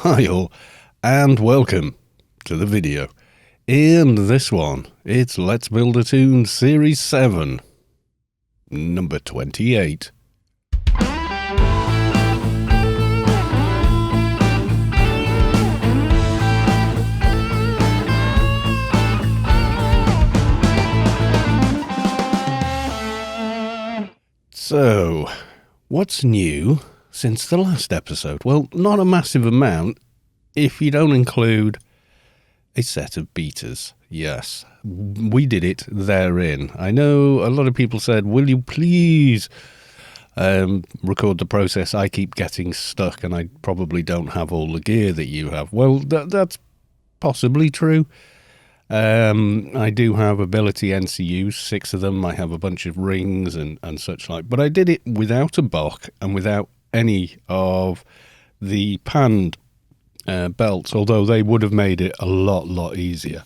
Hi all, and welcome to the video. In this one, it's Let's Build a Toon Series 7, number 28. So, what's new since the last episode? Well, not a massive amount if you don't include a set of betas. Yes, we did it therein. I know a lot of people said, will you please record the process? I keep getting stuck and I probably don't have all the gear that you have. Well, that's possibly true. I do have ability NCUs, 6 of them. I have a bunch of rings and such like, but I did it without a BOC and without any of the panned belts, although they would have made it a lot easier.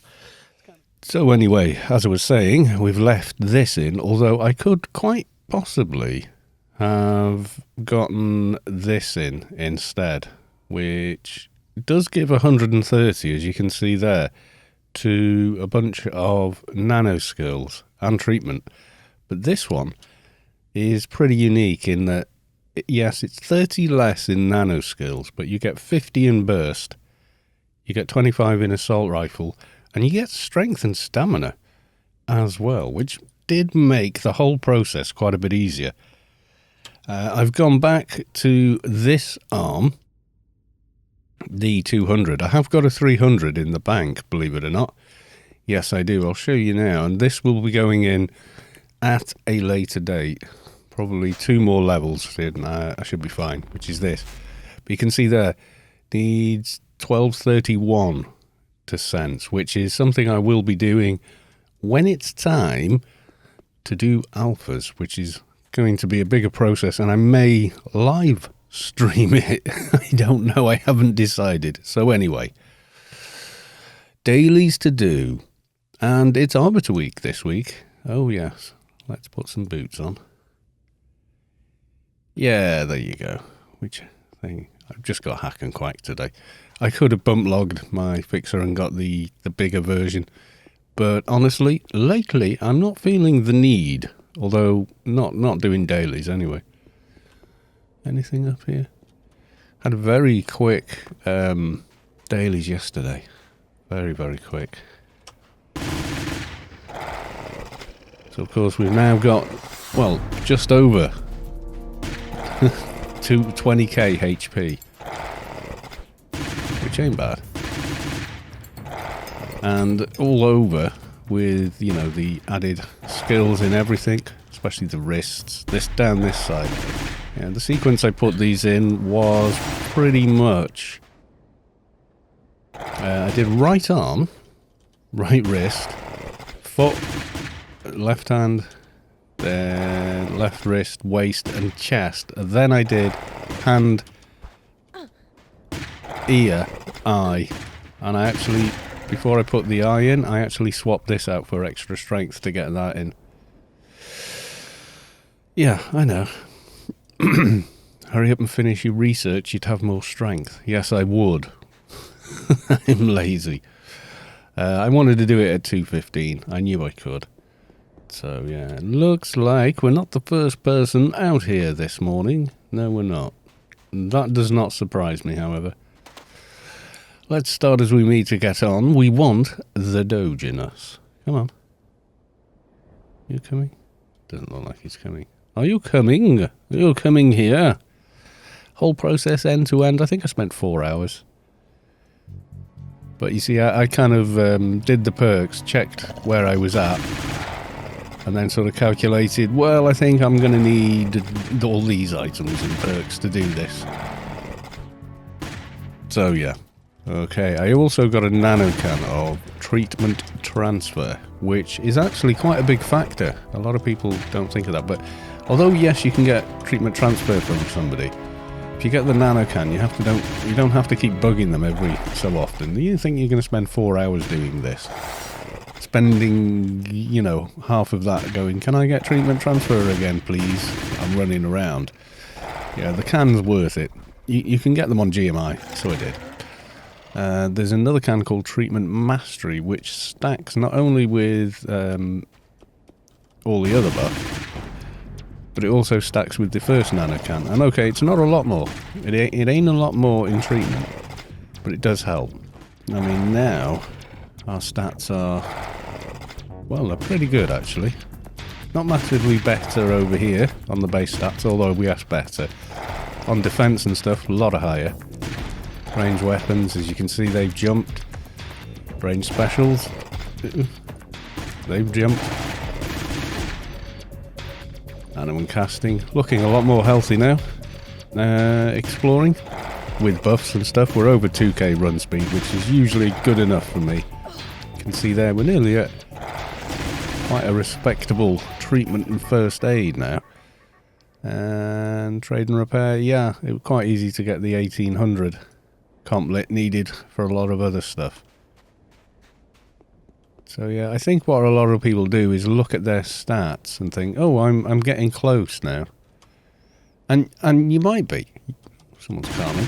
So anyway, as I was saying, we've left this in, although I could quite possibly have gotten this in instead, which does give 130, as you can see there, to a bunch of nano skills and treatment. But this one is pretty unique in that, yes, it's 30 less in nano skills, but you get 50 in burst, you get 25 in assault rifle, and you get strength and stamina as well, which did make the whole process quite a bit easier. I've gone back to this arm, the 200. I have got a 300 in the bank, believe it or not. Yes, I do. I'll show you now. And this will be going in at a later date. Probably 2 more levels. I should be fine, which is this. But you can see there, needs 1231 to sense, which is something I will be doing when it's time to do alphas, which is going to be a bigger process. And I may live stream it. I don't know. I haven't decided. So anyway, dailies to do, and it's Arbiter week this week. Oh yes, let's put some boots on. Yeah, there you go. Which thing? I've just got hack and quack today. I could have bump logged my fixer and got the bigger version, but honestly, lately I'm not feeling the need. Although not doing dailies anyway. Anything up here? Had a very quick dailies yesterday. Very quick. So of course we've now got, well, just over 20k HP, which ain't bad. And all over with, you know, the added skills in everything, especially the wrists. Down this side. Yeah, the sequence I put these in was pretty much, I did right arm, right wrist, foot, left hand, then left wrist, waist and chest. Then I did hand, ear, eye, and I actually, before I put the eye in, I actually swapped this out for extra strength to get that in. Yeah, I know. Hurry up and finish your research, you'd have more strength. Yes, I would. I'm lazy. I wanted to do it at 2:15. I knew I could. So, yeah, looks like we're not the first person out here this morning. No, we're not. That does not surprise me, however. Let's start as we meet to get on. We want the dojo in us. Come on. You coming? Doesn't look like he's coming. Are you coming? Are you coming here? Whole process end to end. I think I spent 4 hours. But you see, I kind of did the perks, checked where I was at, and then sort of calculated, well, I think I'm going to need all these items and perks to do this. So, yeah. Okay, I also got a nano can of treatment transfer, which is actually quite a big factor. A lot of people don't think of that, but although yes, you can get treatment transfer from somebody, if you get the nano can, you don't have to keep bugging them every so often. You think you're going to spend 4 hours doing this, spending, you know, half of that going, can I get treatment transfer again, please? I'm running around. Yeah, the can's worth it. You can get them on GMI, so I did. There's another can called Treatment Mastery, which stacks not only with all the other buff, but it also stacks with the first nano can. And okay, it's not a lot more. It ain't a lot more in treatment, but it does help. I mean, now our stats are, well, they're pretty good actually. Not massively better over here on the base stats, although we are better. On defense and stuff, a lot higher. Range weapons, as you can see, they've jumped. Range specials, they've jumped. And when casting, looking a lot more healthy now. Exploring, with buffs and stuff, we're over 2k run speed, which is usually good enough for me. You can see there, we're nearly at quite a respectable treatment and first aid now. And trade and repair, yeah, it was quite easy to get the 1800 comp lit needed for a lot of other stuff. So yeah, I think what a lot of people do is look at their stats and think, oh, I'm getting close now. And you might be. Someone's calming.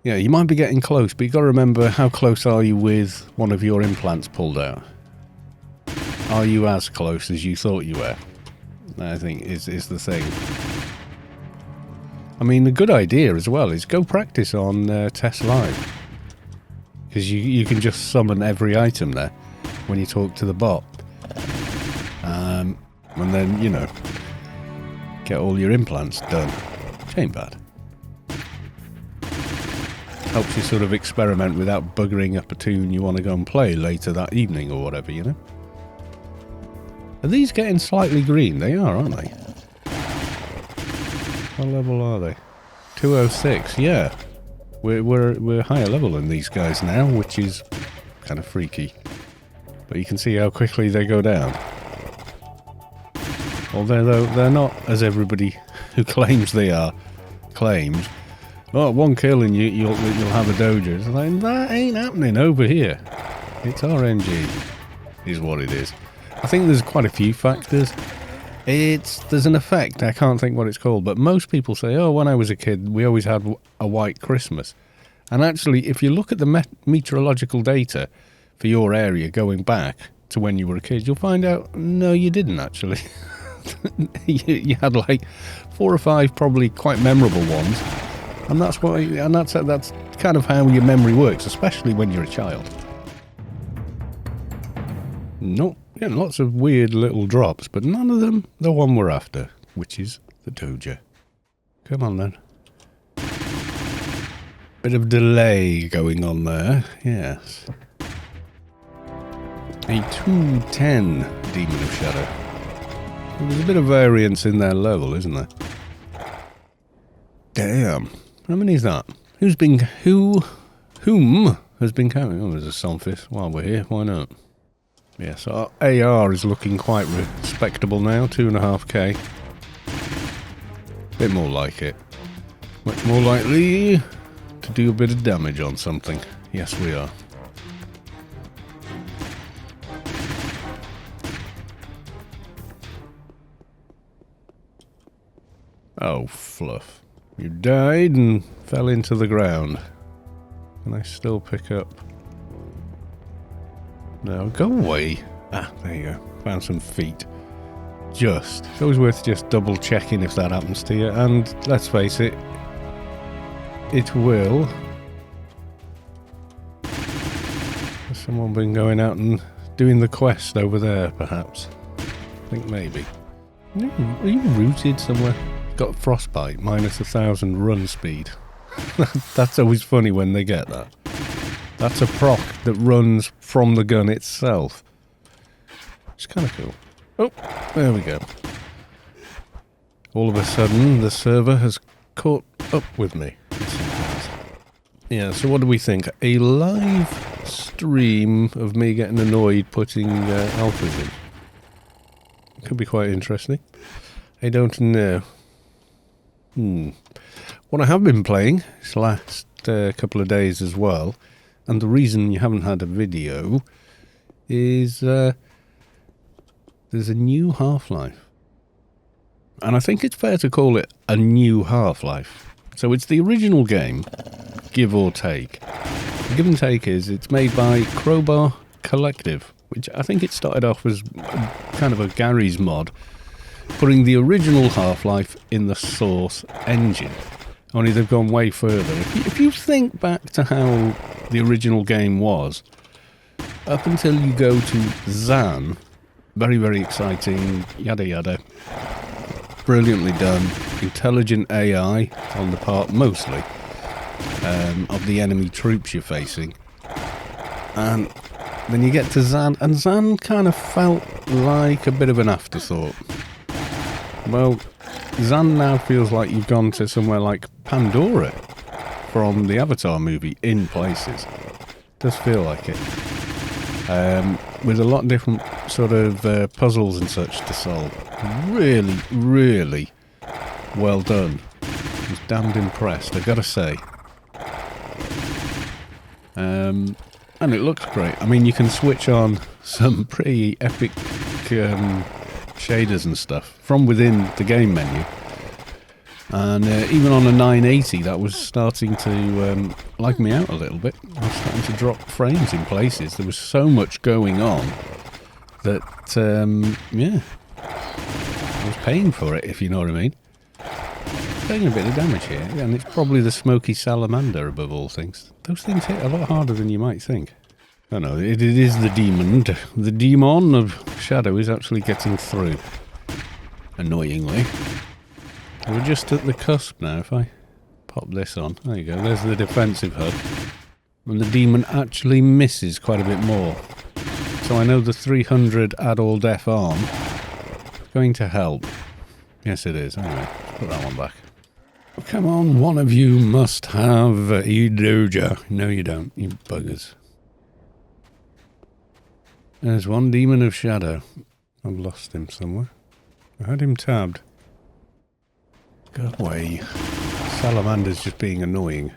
Yeah, you might be getting close, but you've got to remember, how close are you with one of your implants pulled out? Are you as close as you thought you were? I think is the thing. I mean, a good idea as well is go practice on Test Live. Because you can just summon every item there when you talk to the bot. And then, you know, get all your implants done. Which ain't bad. Helps you sort of experiment without buggering up a tune you want to go and play later that evening or whatever, you know? Are these getting slightly green? They are, aren't they? What level are they? 206, yeah. We're higher level than these guys now, which is kind of freaky. But you can see how quickly they go down. Although they're not, as everybody who claims they are, claims. Oh, one kill and you'll have a dojo. It's like, that ain't happening over here. It's RNG, is what it is. I think there's quite a few factors. There's an effect, I can't think what it's called, but most people say, oh, when I was a kid, we always had a white Christmas. And actually, if you look at the meteorological data for your area going back to when you were a kid, you'll find out, no, you didn't actually. you had like 4 or 5 probably quite memorable ones. And that's kind of how your memory works, especially when you're a child. Nope. Yeah, lots of weird little drops, but none of them the one we're after, which is the dojo. Come on then. Bit of delay going on there, yes. A 210 Demon of Shadow. There's a bit of variance in their level, isn't there? Damn. How many is that? Whom has been counting? Oh, there's a Sunfist. While we're here, why not? Yeah, so our AR is looking quite respectable now, 2.5k. Bit more like it. Much more likely to do a bit of damage on something. Yes, we are. Oh, fluff. You died and fell into the ground. Can I still pick up? No, go away. Ah, there you go. Found some feet. It's always worth just double checking if that happens to you. And let's face it, it will. Has someone been going out and doing the quest over there, perhaps? I think maybe. Are you rooted somewhere? Got frostbite, minus 1,000 run speed. That's always funny when they get that. That's a proc that runs from the gun itself. It's kind of cool. Oh, there we go. All of a sudden, the server has caught up with me. Yeah, so what do we think? A live stream of me getting annoyed putting alphas in. Could be quite interesting. I don't know. What I have been playing this last couple of days as well, and the reason you haven't had a video is there's a new Half-Life. And I think it's fair to call it a new Half-Life. So it's the original game, give or take. The give and take is it's made by Crowbar Collective, which I think it started off as kind of a Gary's mod, putting the original Half-Life in the Source engine. Only they've gone way further. If you think back to how the original game was, up until you go to Zan, very, very exciting, yada yada, brilliantly done, intelligent AI on the part, mostly, of the enemy troops you're facing. And then you get to Zan, and Zan kind of felt like a bit of an afterthought. Well, Zan now feels like you've gone to somewhere like Pandora from the Avatar movie in places. Does feel like it. With a lot of different sort of puzzles and such to solve. Really, really well done. I was damned impressed, I gotta say. And it looks great. I mean, you can switch on some pretty epic shaders and stuff from within the game menu. And even on a 980, that was starting to lag me out a little bit. I was starting to drop frames in places. There was so much going on that, yeah, I was paying for it, if you know what I mean. Taking a bit of damage here, and it's probably the smoky salamander above all things. Those things hit a lot harder than you might think. I know, it is the demon. The demon of Shadow is actually getting through. Annoyingly. We're just at the cusp now. If I pop this on, there you go, there's the defensive HUD. And the demon actually misses quite a bit more. So I know the 300 add all def arm is going to help. Yes it is. Anyway, let's put that one back. Come on, one of you must have a dojo. No you don't, you buggers. There's one demon of Shadow. I've lost him somewhere. I had him tabbed. Go away. Salamander's just being annoying.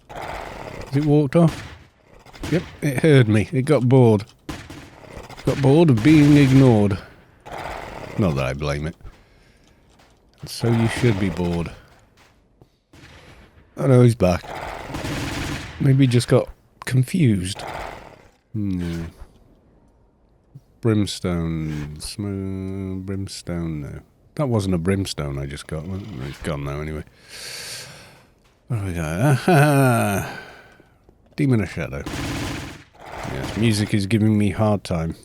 Has it walked off? Yep, it heard me. It got bored. Got bored of being ignored. Not that I blame it. So you should be bored. Oh no, he's back. Maybe he just got confused. Brimstone. Brimstone, no. That wasn't a brimstone I just got. Well, it's gone now anyway. What have we got? Aha! Demon of Shadow. Yes, music is giving me hard time.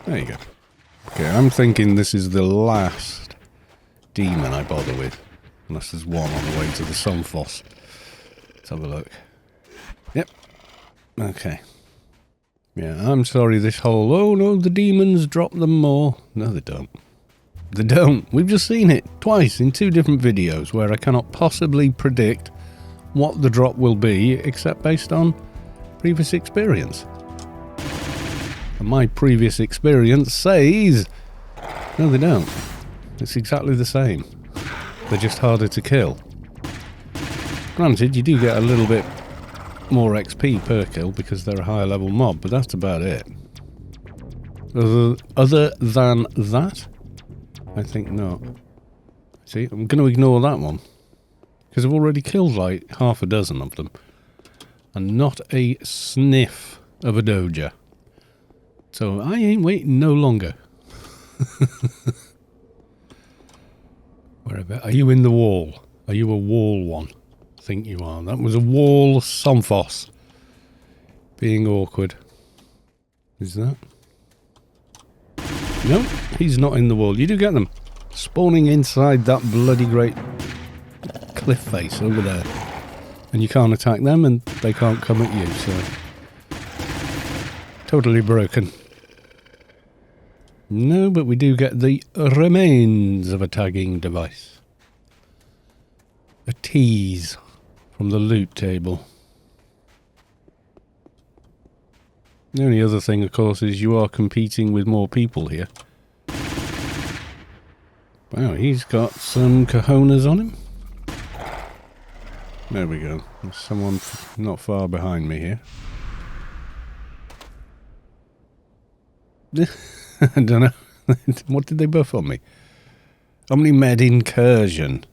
There you go. Okay, I'm thinking this is the last demon I bother with. Unless there's one on the way to the Sunfoss. Let's have a look. Yep. Okay. Yeah, I'm sorry this whole, oh no, the demons drop them more. No, they don't. They don't. We've just seen it twice in 2 different videos where I cannot possibly predict what the drop will be except based on previous experience. And my previous experience says, no they don't. It's exactly the same. They're just harder to kill. Granted, you do get a little bit more XP per kill because they're a higher level mob, but that's about it. Other than that, I think not. See, I'm going to ignore that one. Because I've already killed like half a dozen of them. And not a sniff of a doja. So I ain't waiting no longer. Wherever. Are you in the wall? Are you a wall one? I think you are. That was a wall Sunfoss. Being awkward. Is that? No, he's not in the wall. You do get them spawning inside that bloody great cliff face over there. And you can't attack them and they can't come at you, so... Totally broken. No, but we do get the remains of a tagging device. A tease from the loot table. The only other thing, of course, is you are competing with more people here. Wow, he's got some cojones on him. There we go. There's someone not far behind me here. I don't know. What did they buff on me? Omni-Med Incursion.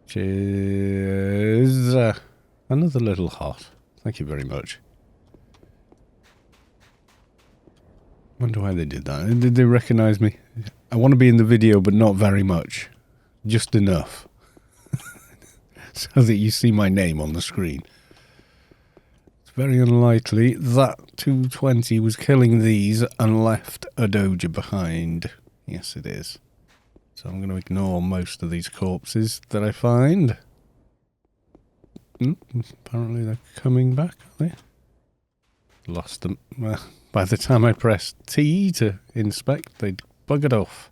Cheers. Another little hot. Thank you very much. Wonder why they did that. Did they recognise me? I want to be in the video, but not very much. Just enough. So that you see my name on the screen. It's very unlikely that 220 was killing these and left a dojo behind. Yes, it is. So I'm going to ignore most of these corpses that I find. Apparently they're coming back, are they? Lost them. By the time I pressed T to inspect, they'd buggered off.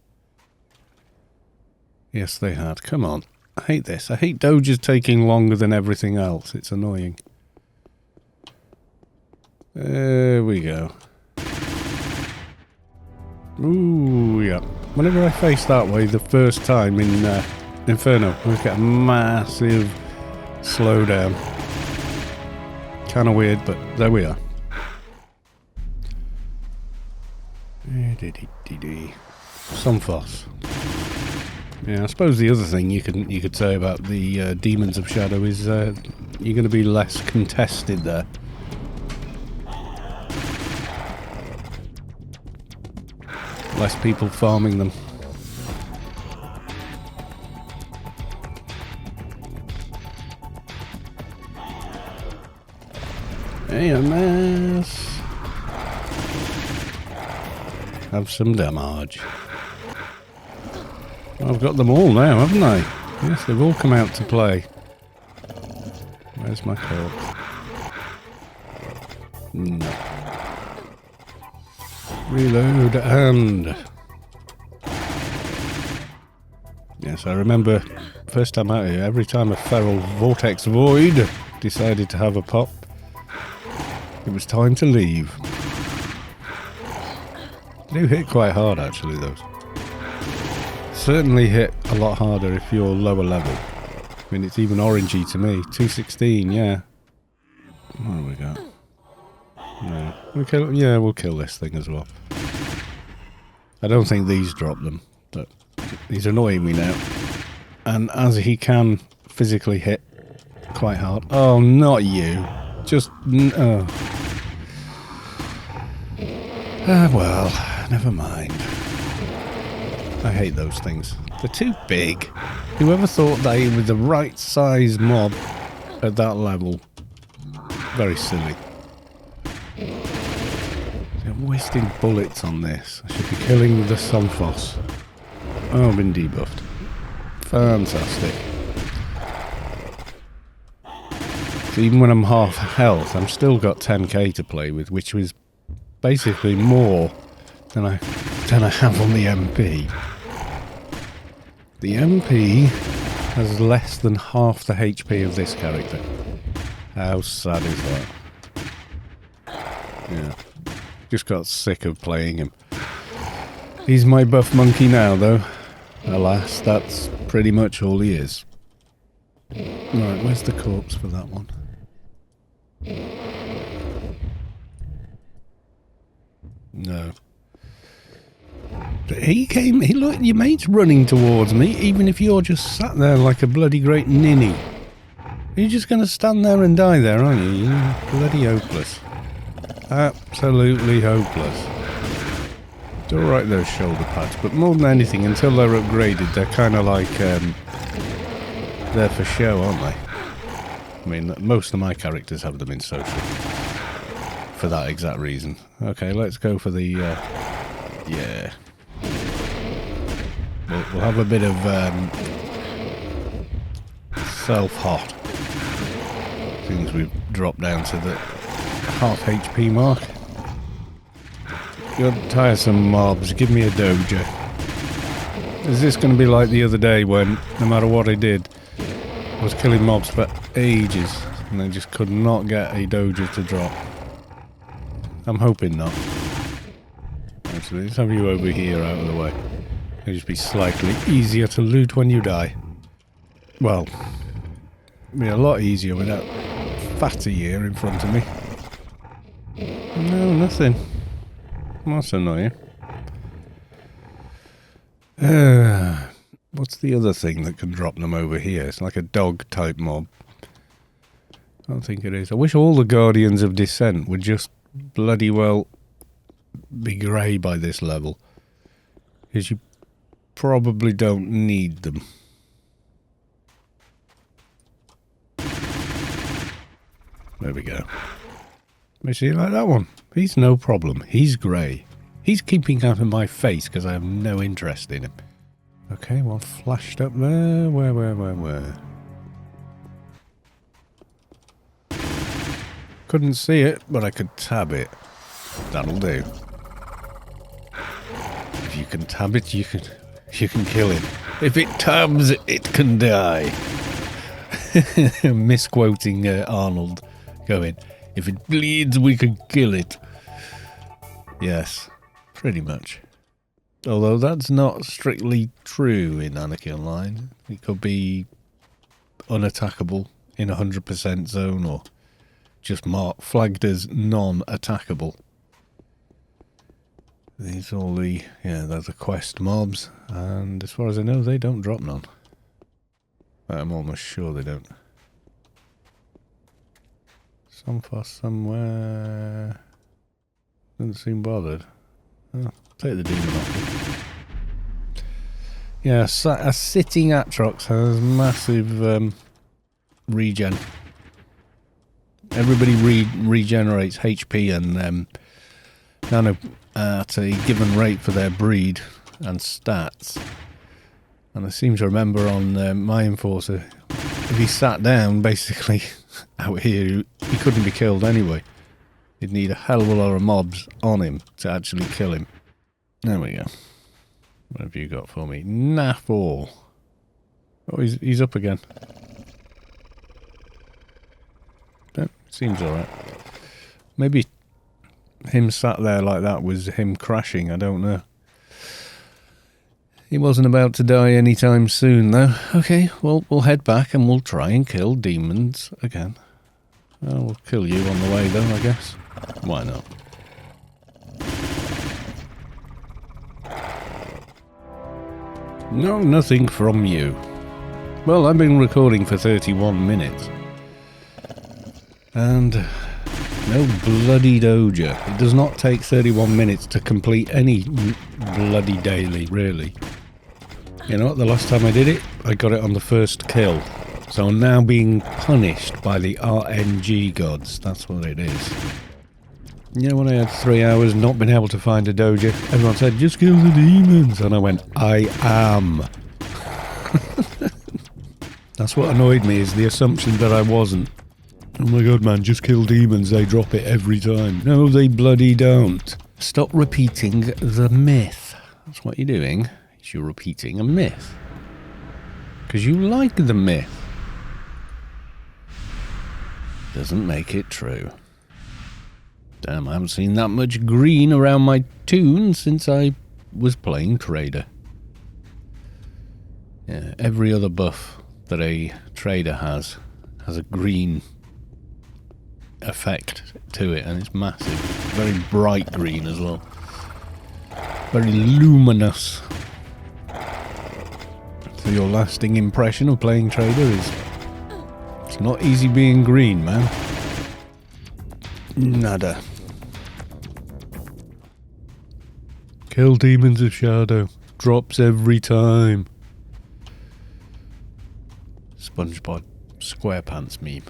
Yes, they had. Come on. I hate this. I hate dojos taking longer than everything else. It's annoying. There we go. Ooh, yeah. Whenever I face that way the first time in Inferno, I get a massive slowdown. Kind of weird, but there we are. Some fuss. Yeah, I suppose the other thing you could say about the Demons of Shadow is you're going to be less contested there. Less people farming them. Hey, a mess. Have some damage. I've got them all now, haven't I? Yes, they've all come out to play. Where's my corpse? No. Reload and... Yes, I remember first time out here, every time a feral vortex void decided to have a pop, it was time to leave. They do hit quite hard actually, those. Certainly hit a lot harder if you're lower level. I mean, it's even orangey to me. 216, yeah. What have we got? No. We'll kill this thing as well. I don't think these drop them, but he's annoying me now. And as he can physically hit quite hard. Oh, not you. Just... oh. Well, never mind. I hate those things. They're too big. Whoever thought they were the right size mob at that level? Very silly. I'm wasting bullets on this. I should be killing the Sunfoss. Oh, I've been debuffed. Fantastic. So even when I'm half health, I've still got 10k to play with, which was basically more than I have on the MP. The MP has less than half the HP of this character. How sad is that? Yeah. Just got sick of playing him. He's my buff monkey now, though. Alas, that's pretty much all he is. Right, where's the corpse for that one? No. Look, your mate's running towards me, even if you're just sat there like a bloody great ninny. You're just going to stand there and die there, aren't you? You're bloody hopeless. Absolutely hopeless. It's alright those shoulder pads, but more than anything, until they're upgraded, they're kind of like, they're for show, aren't they? I mean, most of my characters have them in social. For that exact reason. Okay, let's go for the, yeah. We'll have a bit of, self-hot. Since we've dropped down to the half HP mark. Good tiresome mobs, give me a dojo. Is this going to be like the other day when, no matter what I did, I was killing mobs for ages and I just could not get a dojo to drop? I'm hoping not. Actually, let's have you over here out of the way. It'll just be slightly easier to loot when you die. Well, it'll be a lot easier with that fatty here in front of me. No, nothing. That's annoying. What's the other thing that can drop them over here? It's like a dog type mob. I don't think it is. I wish all the Guardians of Descent would just bloody well be grey by this level. Because you probably don't need them. There we go. Let me see, like that one. He's no problem. He's grey. He's keeping out of my face because I have no interest in him. Okay, one flashed up there. Where? Couldn't see it, but I could tab it. That'll do. If you can tab it, you can kill it. If it tabs, it can die. Misquoting Arnold, going, if it bleeds, we can kill it. Yes, pretty much. Although that's not strictly true in Anarchy Online. It could be unattackable in 100% zone or just flagged as non-attackable. These are all the, they're the quest mobs, and as far as I know, they don't drop none. I'm almost sure they don't. Some fuss somewhere. Doesn't seem bothered. Oh, take the demon off. Yeah, a sitting Atrox has massive regen. Everybody regenerates HP and nano at a given rate for their breed and stats. And I seem to remember on my Enforcer, if he sat down, basically, out here, he couldn't be killed anyway. You'd need a hell of a lot of mobs on him to actually kill him. There we go. What have you got for me? Nafor. Oh, he's up again. Yeah, seems alright. Maybe him sat there like that was him crashing, I don't know. He wasn't about to die anytime soon, though. Okay, well, we'll head back and we'll try and kill demons again. We'll kill you on the way, though, I guess. Why not? No, nothing from you. Well, I've been recording for 31 minutes. And no bloody dojo. It does not take 31 minutes to complete any bloody daily, really. You know what, the last time I did it, I got it on the first kill. So I'm now being punished by the RNG gods. That's what it is. You know, when I had 3 hours not been able to find a dojo, everyone said, just kill the demons. And I went, I am. That's what annoyed me, is the assumption that I wasn't. Oh my god, man, just kill demons, they drop it every time. No, they bloody don't. Stop repeating the myth. That's what you're doing. You're repeating a myth. Because you like the myth. Doesn't make it true. Damn, I haven't seen that much green around my toon since I was playing Trader. Yeah, every other buff that a Trader has a green effect to it, and it's massive. Very bright green as well. Very luminous. So your lasting impression of playing Trader is, it's not easy being green, man. Nada. Kill demons of shadow. Drops every time. SpongeBob SquarePants meme.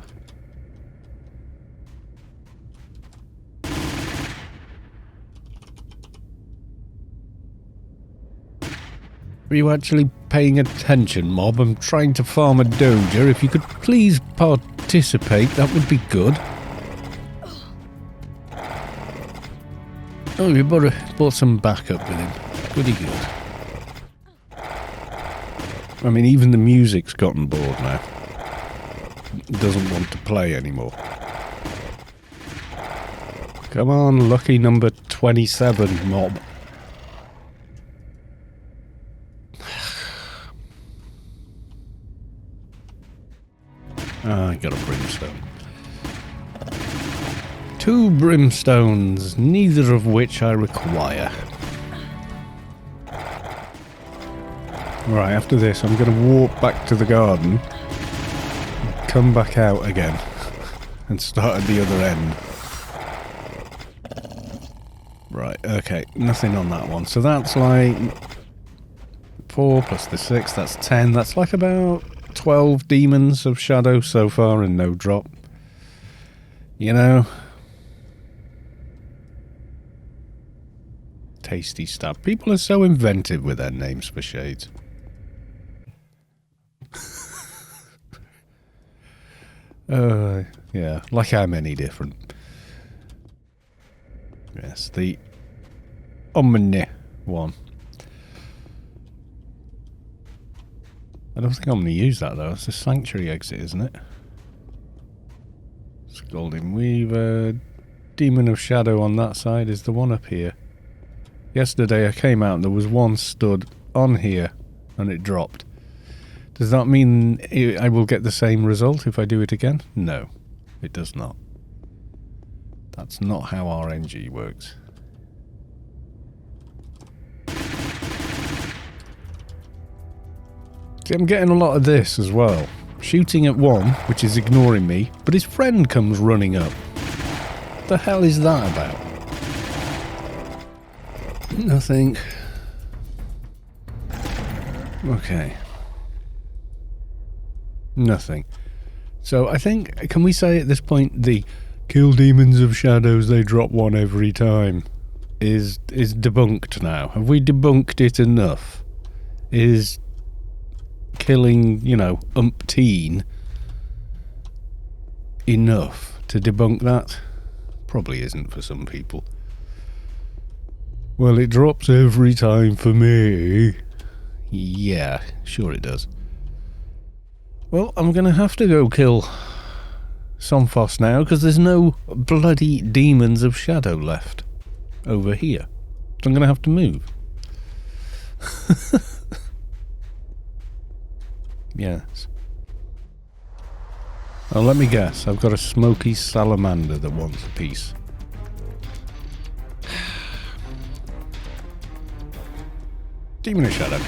Are you actually paying attention, mob? I'm trying to farm a dojo. If you could please participate, that would be good. Oh, you bought some backup with him. Goody good. I mean, even the music's gotten bored now. It doesn't want to play anymore. Come on, lucky number 27, mob. I got a brimstone. 2 brimstones, neither of which I require. Right, after this, I'm going to walk back to the garden, come back out again, and start at the other end. Right, okay, nothing on that one. So that's like 4 plus the 6, that's 10. That's like about 12 demons of shadow so far and no drop. You know? Tasty stuff. People are so inventive with their names for shades. Yeah, like how many different. Yes, the Omni one. I don't think I'm going to use that though. It's a sanctuary exit, isn't it? Scalding Weaver. Demon of Shadow on that side is the one up here. Yesterday I came out and there was one stood on here and it dropped. Does that mean I will get the same result if I do it again? No, it does not. That's not how RNG works. See, I'm getting a lot of this as well. Shooting at one, which is ignoring me, but his friend comes running up. What the hell is that about? Nothing. Okay. Nothing. So I think, can we say at this point the kill demons of shadows, they drop one every time is debunked now? Have we debunked it enough? Is killing, you know, umpteen enough to debunk that? Probably isn't for some people. Well, it drops every time for me. Yeah, sure it does. Well, I'm going to have to go kill Somphos now, because there's no bloody demons of shadow left over here. So I'm going to have to move. Yes. Oh, let me guess. I've got a smoky salamander that wants a piece. Demon of shadow.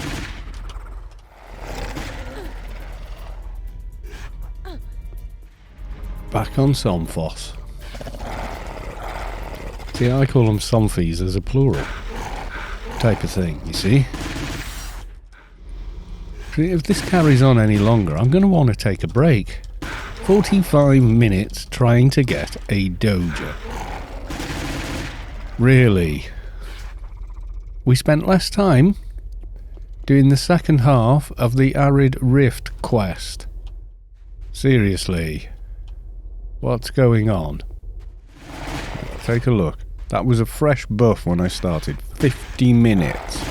Back on Somphos. See, I call them Somphis as a plural type of thing, you see? If this carries on any longer, I'm going to want to take a break. 45 minutes trying to get a dojo. Really? We spent less time doing the second half of the Arid Rift quest. Seriously. What's going on? Take a look. That was a fresh buff when I started. 50 minutes.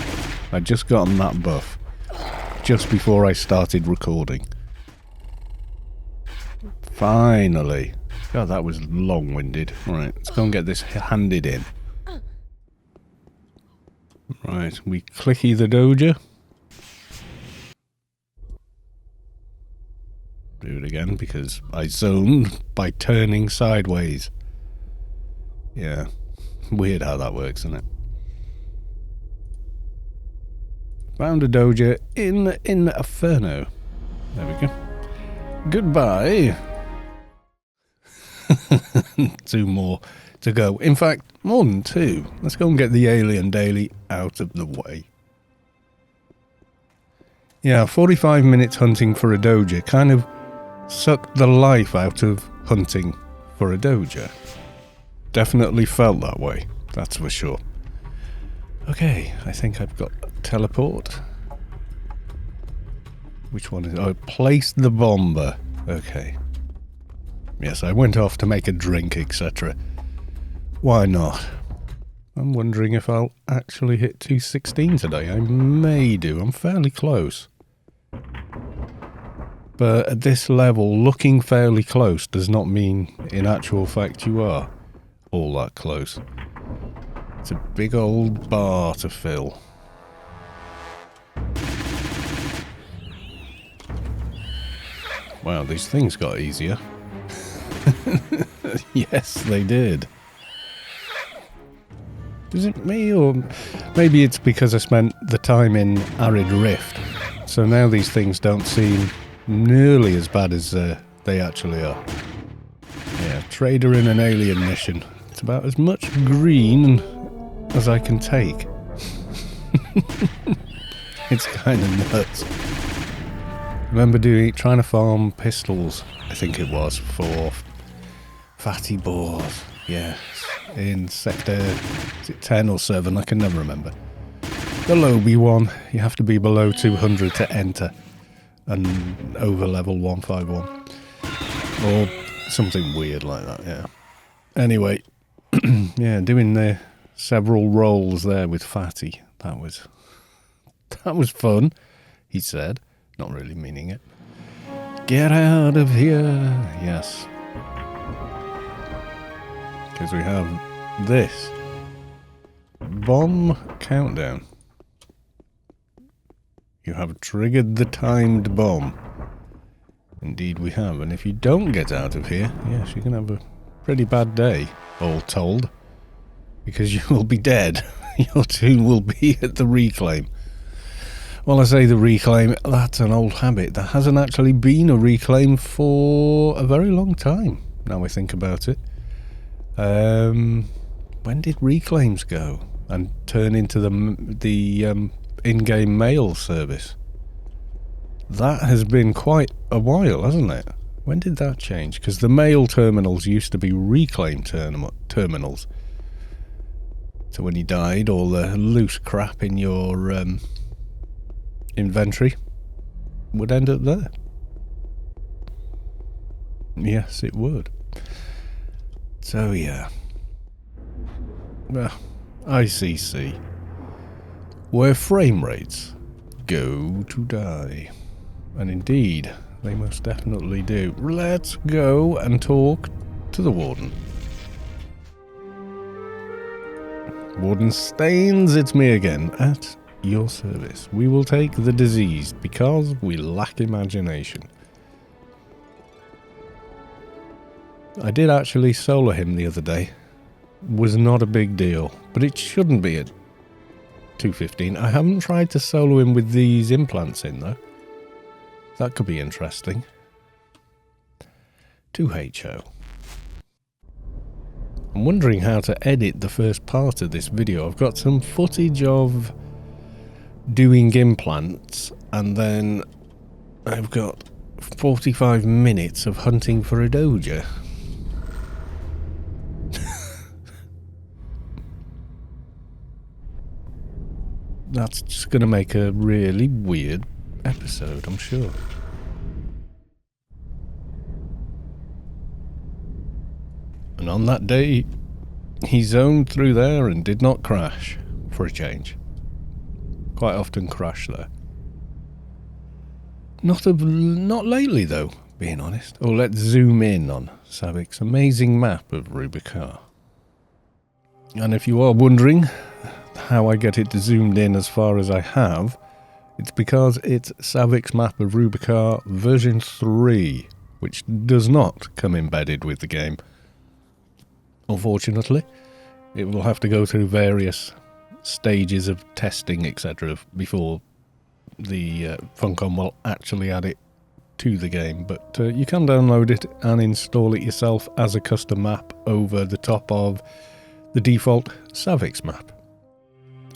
I'd just gotten that buff just before I started recording. Finally. God, that was long-winded. Right, let's go and get this handed in. Right, we clicky the dojo. Do it again because I zoned by turning sideways. Yeah, weird how that works, isn't it? Found a dojo in Inferno. There we go. Goodbye. 2 more to go. In fact, more than 2. Let's go and get the Alien Daily out of the way. Yeah, 45 minutes hunting for a dojo kind of sucked the life out of hunting for a dojo. Definitely felt that way, that's for sure. Okay, I think I've got teleport. Which one is it? Oh, place the bomber. Okay. Yes, I went off to make a drink, etc. Why not? I'm wondering if I'll actually hit 216 today. I may do. I'm fairly close. But at this level, looking fairly close does not mean, in actual fact, you are all that close. It's a big old bar to fill. Wow, these things got easier. Yes, they did. Is it me, or maybe it's because I spent the time in Arid Rift So now these things don't seem nearly as bad as they actually are. Yeah, trader in an alien mission. It's about as much green as I can take. It's kind of nuts. Remember trying to farm pistols, I think it was, for fatty boars. Yes, in sector, is it 10 or 7? I can never remember. The lobby one, you have to be below 200 to enter, and over level 151. Or something weird like that, yeah. Anyway, yeah, doing the several rolls there with Fatty. That was fun, he said, not really meaning it. Get out of here, yes. Because we have this bomb countdown. You have triggered the timed bomb. Indeed we have, and if you don't get out of here, yes, you can have a pretty bad day, all told. Because you will be dead. Your tune will be at the reclaim. Well, I say the reclaim, that's an old habit. There hasn't actually been a reclaim for a very long time, now I think about it. When did reclaims go and turn into the in-game mail service? That has been quite a while, hasn't it? When did that change? Because the mail terminals used to be reclaim terminals. So when you died, all the loose crap in your inventory would end up there. Yes, it would. So yeah. Well, ICC. Where frame rates go to die. And indeed, they most definitely do. Let's go and talk to the Warden. Warden Stains, it's me again, at your service. We will take the diseased because we lack imagination. I did actually solo him the other day. Was not a big deal, but it shouldn't be at 215. I haven't tried to solo him with these implants in though. That could be interesting. 2HO. I'm wondering how to edit the first part of this video. I've got some footage of doing implants, and then I've got 45 minutes of hunting for a dojo. That's just going to make a really weird episode, I'm sure. And on that day, he zoned through there and did not crash, for a change. Quite often crash there. Not lately though, being honest. Oh, let's zoom in on Savic's amazing map of Rubicon. And if you are wondering how I get it zoomed in as far as I have, it's because it's Savic's map of Rubicon version 3, which does not come embedded with the game. Unfortunately, it will have to go through various stages of testing, etc., before the Funcom will actually add it to the game. But you can download it and install it yourself as a custom map over the top of the default Savic's map.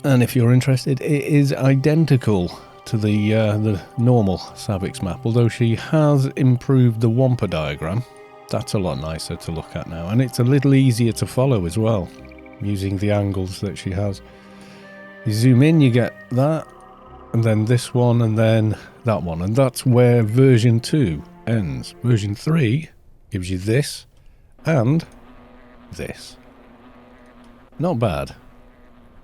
And if you're interested, it is identical to the normal Savic's map, although she has improved the Wampa diagram. That's a lot nicer to look at now, and it's a little easier to follow as well, using the angles that she has. You zoom in, you get that, and then this one, and then that one, and that's where version 2 ends. Version 3 gives you this, and this. Not bad.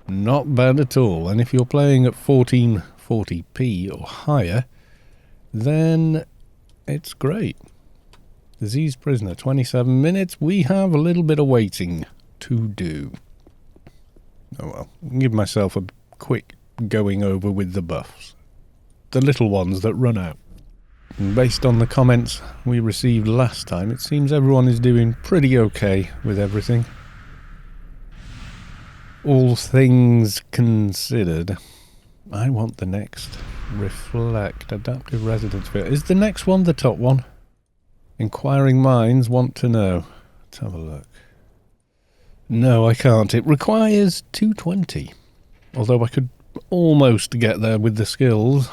Not bad at all, and if you're playing at 1440p or higher, then it's great. Diseased prisoner, 27 minutes. We have a little bit of waiting to do. Oh well, I'll give myself a quick going over with the buffs. The little ones that run out. And based on the comments we received last time, it seems everyone is doing pretty okay with everything. All things considered, I want the next Reflect. Adaptive residence field. Is the next one the top one? Inquiring minds want to know. Let's have a look. No, I can't. It requires 220. Although I could almost get there with the skills.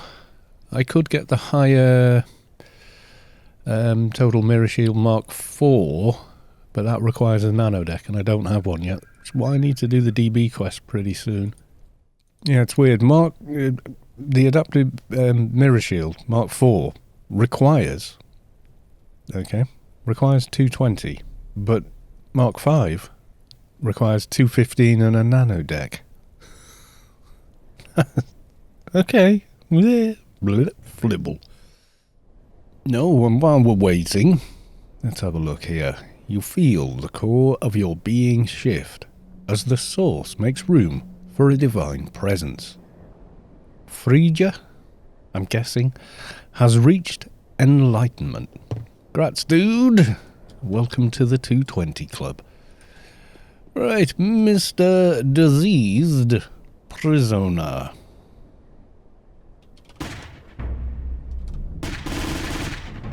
I could get the higher total mirror shield Mark 4, but that requires a nano deck, and I don't have one yet. That's why I need to do the DB quest pretty soon. Yeah, it's weird. The adaptive mirror shield Mark 4 requires 220, but Mark 5 requires 215 and a nano deck. Okay. Flibble. No, and while we're waiting, let's have a look here. You feel the core of your being shift as the source makes room for a divine presence. Frigga, I'm guessing, has reached enlightenment. Grats, dude. Welcome to the 220 club. Right, Mr. Diseased Prisoner.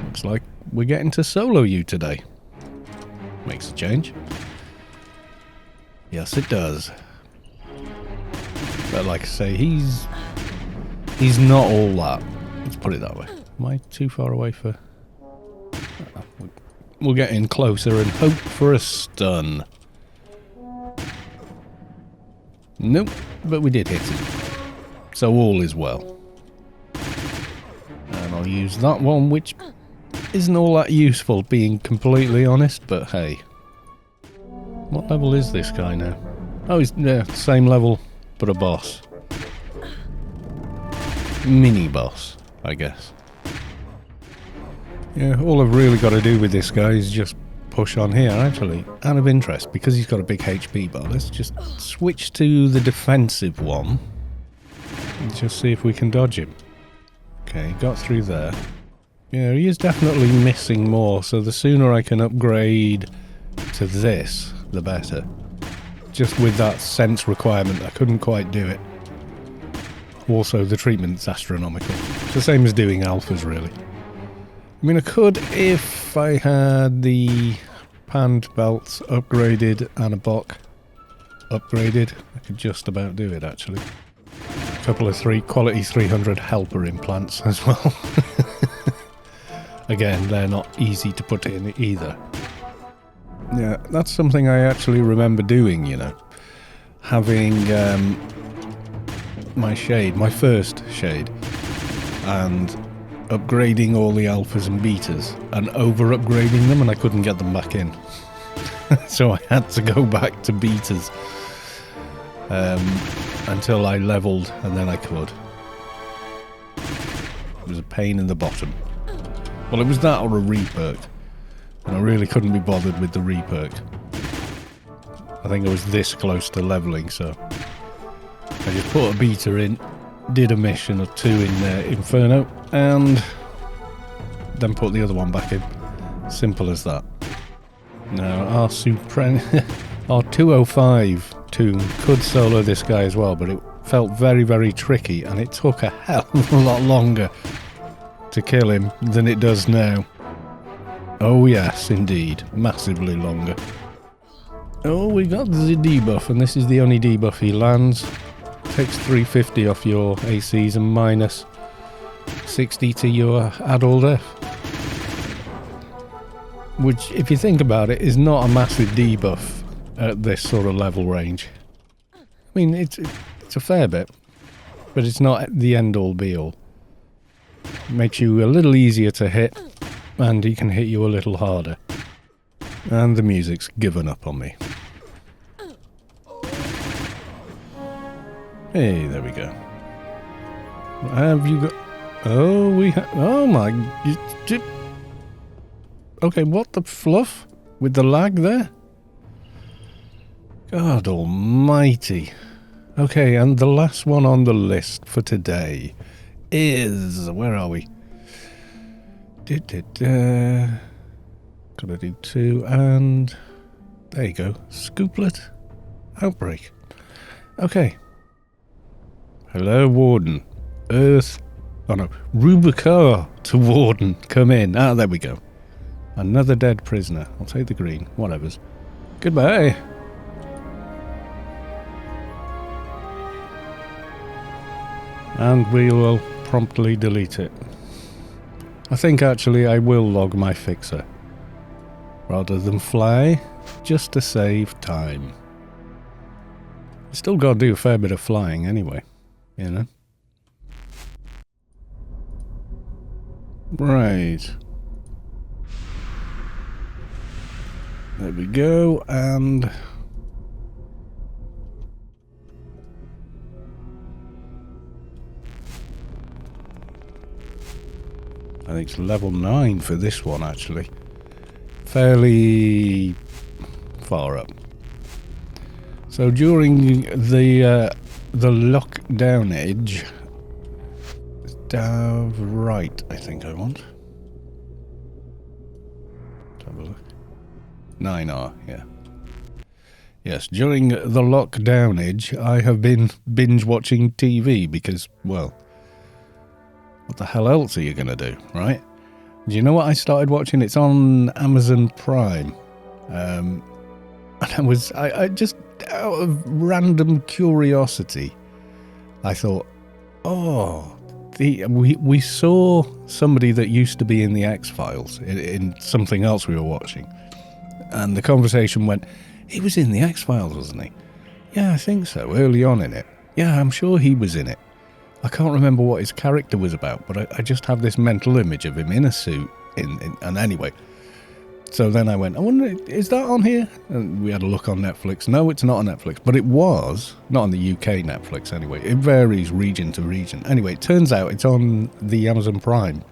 Looks like we're getting to solo you today. Makes a change. Yes, it does. But like I say, he's not all that. Let's put it that way. Am I too far away for... We'll get in closer and hope for a stun. Nope, but we did hit him. So all is well. And I'll use that one, which isn't all that useful, being completely honest, but hey. What level is this guy now? Oh, he's same level, but a boss. Mini-boss, I guess. Yeah, all I've really got to do with this guy is just push on here, actually. Out of interest, because he's got a big HP bar, let's just switch to the defensive one. And just see if we can dodge him. Okay, got through there. Yeah, he is definitely missing more, so the sooner I can upgrade to this, the better. Just with that sense requirement, I couldn't quite do it. Also, the treatment's astronomical. It's the same as doing alphas, really. I mean, I could if I had the panned belts upgraded and a Bok upgraded. I could just about do it, actually. A couple of quality 300 helper implants as well. Again, they're not easy to put in either. Yeah, that's something I actually remember doing, you know. Having my shade, my first shade, and upgrading all the alphas and betas, and over-upgrading them, and I couldn't get them back in. So I had to go back to betas until I leveled, and then I could. It was a pain in the bottom. Well, it was that or a reperk, and I really couldn't be bothered with the reperk. I think I was this close to leveling, so I just put a beta in, did a mission or two in Inferno, and then put the other one back in. Simple as that. Now, our 205 tune could solo this guy as well, but it felt very, very tricky, and it took a hell of a lot longer to kill him than it does now. Oh yes, indeed. Massively longer. Oh, we got the debuff, and this is the only debuff he lands. Takes 350 off your ACs and minus 60 to your add-all def. Which, if you think about it, is not a massive debuff at this sort of level range. I mean, it's a fair bit, but it's not the end-all be-all. Makes you a little easier to hit, and he can hit you a little harder. And the music's given up on me. Hey, there we go. Have you got... Oh, we have... Oh my... Okay, what the fluff? With the lag there? God almighty. Okay, and the last one on the list for today is... Where are we? Gotta do 2, and... There you go. Scooplet. Outbreak. Okay. Hello, Warden. Earth Oh no, Rubicar to Warden. Come in. Ah, there we go. Another dead prisoner. I'll take the green. Whatever's. Goodbye. And we will promptly delete it. I think actually I will log my fixer rather than fly, just to save time. Still got to do a fair bit of flying anyway, you know. Right. There we go, and I think it's level 9 for this one, actually. Fairly far up. So during the lockdown edge, down right, I think I want. Let's have a look. 9R, yeah. Yes, during the lockdown edge, I have been binge watching TV because, well, what the hell else are you going to do, right? Do you know what I started watching? It's on Amazon Prime. And I just, out of random curiosity, I thought, oh, we saw somebody that used to be in the X-Files in something else we were watching. And the conversation went, he was in the X-Files, wasn't he? Yeah, I think so, early on in it. Yeah, I'm sure he was in it. I can't remember what his character was about, but I just have this mental image of him in a suit. And anyway, so then I went, I wonder, is that on here? And we had a look on Netflix. No, it's not on Netflix, but it was. Not on the UK Netflix, anyway. It varies region to region. Anyway, it turns out it's on the Amazon Prime.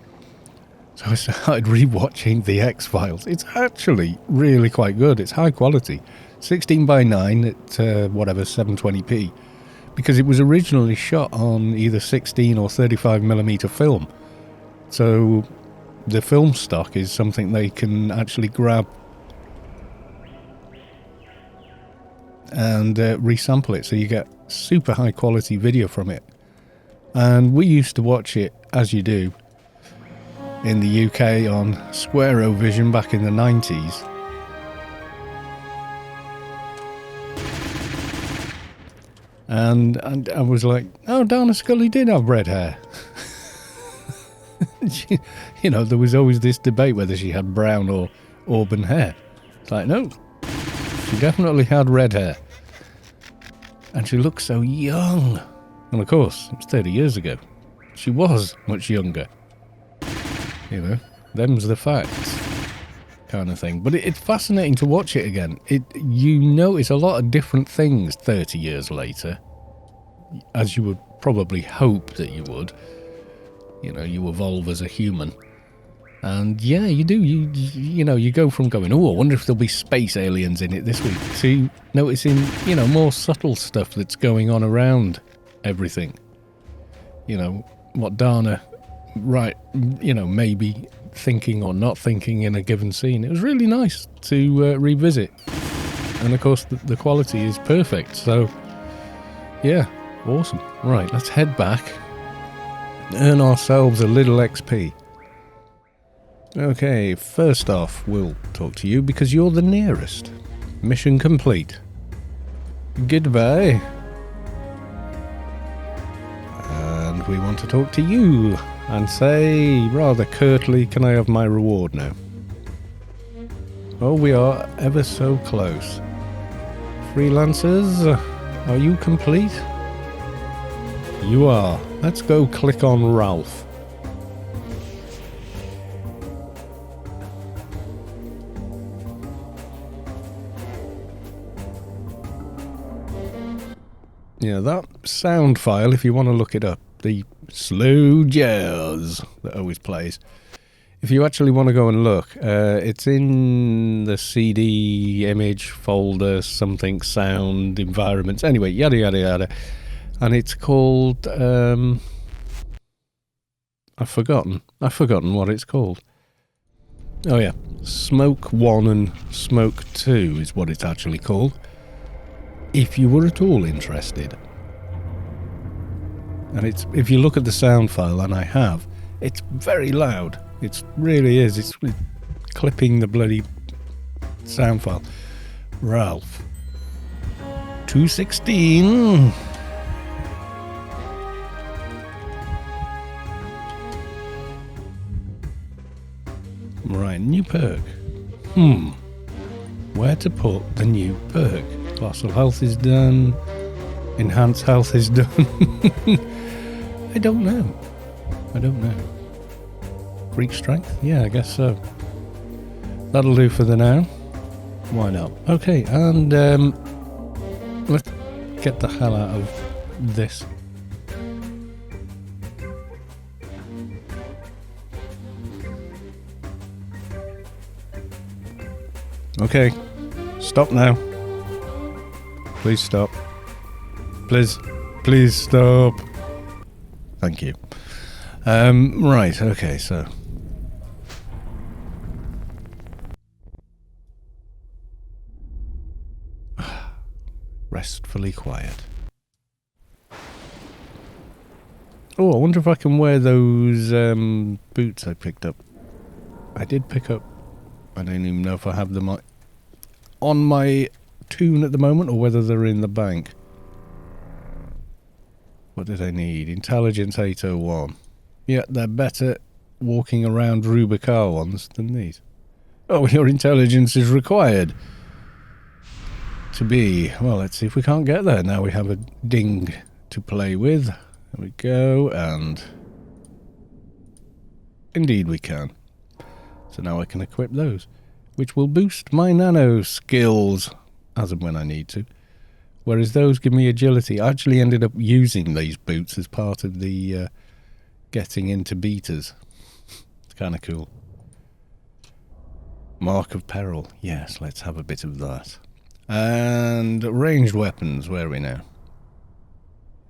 So I started rewatching the X-Files. It's actually really quite good. It's high quality. 16:9 at whatever, 720p. Because it was originally shot on either 16 or 35mm film. So the film stock is something they can actually grab and resample it. So you get super high quality video from it. And we used to watch it, as you do, in the UK on Square Vision back in the 90s. And I was like, oh, Dana Scully did have red hair. You know, there was always this debate whether she had brown or auburn hair. It's like, no, she definitely had red hair. And she looked so young. And of course, it was 30 years ago. She was much younger. You know, them's the facts. Kind of thing. But it's fascinating to watch it again. You notice a lot of different things 30 years later, as you would probably hope that you would. You know, you evolve as a human. And yeah, you do. You know, you go from going, oh, I wonder if there'll be space aliens in it this week, to noticing, you know, more subtle stuff that's going on around everything. You know, what Dana, right, you know, maybe thinking or not thinking in a given scene. It was really nice to revisit, and of course the quality is perfect. So yeah, awesome. Right, let's head back, earn ourselves a little XP. Okay, first off, we'll talk to you because you're the nearest. Mission complete. Goodbye. And we want to talk to you and say, rather curtly, can I have my reward now? Oh, we are ever so close. Freelancers, are you complete? You are. Let's go click on Ralph. Yeah, that sound file, if you want to look it up, the slow jazz that always plays. If you actually want to go and look, it's in the CD image folder, something, sound, environments, anyway, yada yada yada. And it's called, I've forgotten what it's called. Oh yeah, Smoke 1 and Smoke 2 is what it's actually called. If you were at all interested. And it's, if you look at the sound file, and I have, it's very loud. It really is. It's clipping the bloody sound file. Ralph. 216. Right, new perk. Where to put the new perk? Colossal health is done. Enhanced health is done. I don't know. Freak strength? Yeah, I guess so. That'll do for the now. Why not? Okay, and let's get the hell out of this. Okay, stop now. Please stop. Please stop. Thank you. Right, okay, so. Restfully quiet. Oh, I wonder if I can wear those boots I picked up. I did pick up. I don't even know if I have them on my toon at the moment or whether they're in the bank. What did I need? Intelligence 801. Yeah, they're better walking around Rubicar ones than these. Oh, your intelligence is required to be. Well, let's see if we can't get there. Now we have a ding to play with. There we go, and indeed we can. So now I can equip those, which will boost my nano skills as and when I need to. Whereas those give me agility. I actually ended up using these boots as part of the getting into beaters. It's kind of cool. Mark of Peril. Yes, let's have a bit of that. And ranged weapons. Where are we now?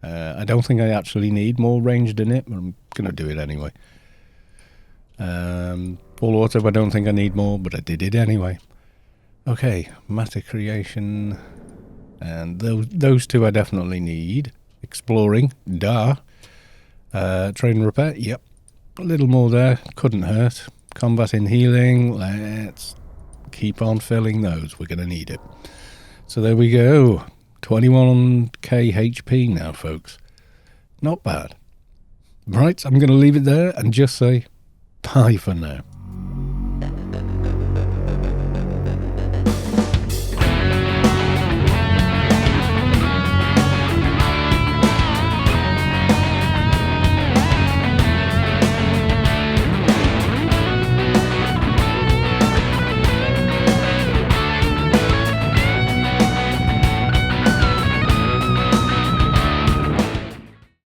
I don't think I actually need more ranged in it, but I'm going to do it anyway. Full auto, I don't think I need more, but I did it anyway. Okay, matter creation, and those two I definitely need. Exploring, duh. Trade and repair, yep. A little more there, couldn't hurt. Combat and healing, let's keep on filling those, we're going to need it. So there we go, 21k HP now, folks. Not bad. Right, I'm going to leave it there and just say bye for now.